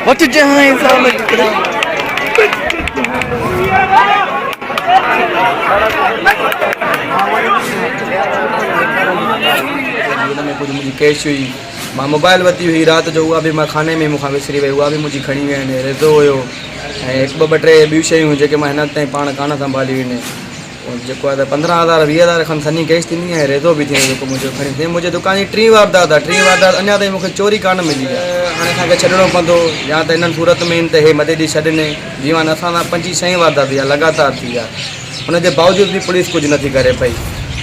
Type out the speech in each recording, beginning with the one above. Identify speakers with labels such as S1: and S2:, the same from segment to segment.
S1: What did you मुझी cash हुई मां मोबाइल वरिती हुई राति जो उहा बि मां खाने में मूंखां विसरी वई उहा बि मुंहिंजी खणी विया आहिनि रेज़ो हुयो ऐं हिकु ॿ टे ॿियूं शयूं जेके मां हिन ताईं पाण कान संभालियूं आहिनि जेको आहे त 15,000 20,000 खनि सनी कैश थींदी आहे रेज़ो बि थी जेको मुंहिंजो खणी थिए मुंहिंजे दुकान जी 3 वारदात आहे 3 वारदात अञा ताईं मूंखे चोरी कान मिली आहे हाणे असांखे छॾिणो पवंदो या त हिननि सूरत में त हे मदइजी छॾनि जीवन असां सां 5-6 वारदात या लगातार थी आहे हुनजे बावजूद बि पुलिस कुझु नथी करे पई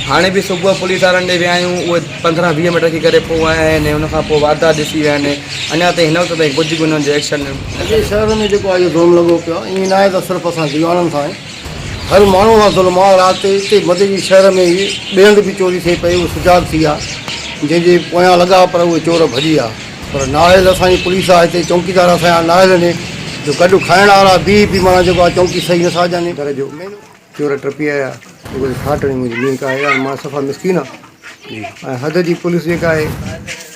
S1: हाणे बि सुबुह पुलिस वारनि ॾे विया आहियूं उहे 15-20 मिनट रखी करे पोइ आया आहिनि हुन खां पोइ वारदात ॾिसी विया आहिनि अञा ताईं हिन वक़्तु ताईं कुझु बि हुननि जो एक्शन
S2: शहर में जेको आहे इहो ज़ुल्म लॻो पियो आहे ईअं न आहे त सिर्फ़ु असां दीवाननि सां हर माण्हू सां ज़ुल्म आहे राति हिते मदइजी शहर में ॿिए हंधि बि चोरी थिए पई उहो सुजाग थी आहे जंहिंजे पोयां लॻा पर उहे चोर भॼी आहे पर नाहिल असांजी पुलिस आहे हिते चौकीदार असांजा नाहिल आहिनि जो गॾु खाइण वारा बि माना जेको आहे चौकी सही न साॼाने घर जो चोर टपी आया जेको फाटणी मुंहिंजी मींहं का आहे मां सफ़ा मिसकीन आहे ऐं हद जी पुलिस जेका आहे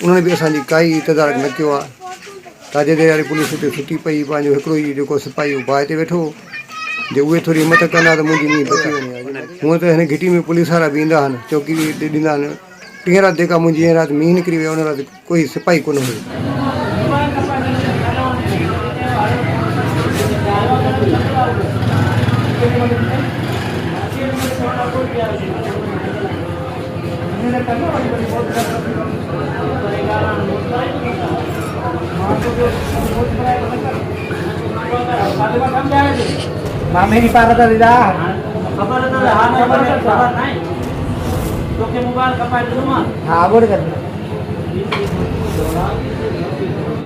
S2: उन्हनि बि असांजी काई इंतज़ारु न कयो आहे ताजेदार वारी पुलिस हिते सुठी पई पंहिंजो हिकिड़ो ई जेको सिपाही बाहि ते वेठो जे उहे थोरी हिमत कंदा त मुंहिंजी मींहं बची वञे हूअं त हिन घिटी में पुलिस वारा बि ईंदा आहिनि चौकी बि ॾींदा आहिनि 3 राति जेका मुंहिंजी ऐं राति मींहुं निकिरी वियो उन राति कोई सिपाही कोन हुयो
S3: मेरी पारा था दीदा खबर तो हां खबर नहीं तो के मोबाइल कपाई दूंगा हां बोल कर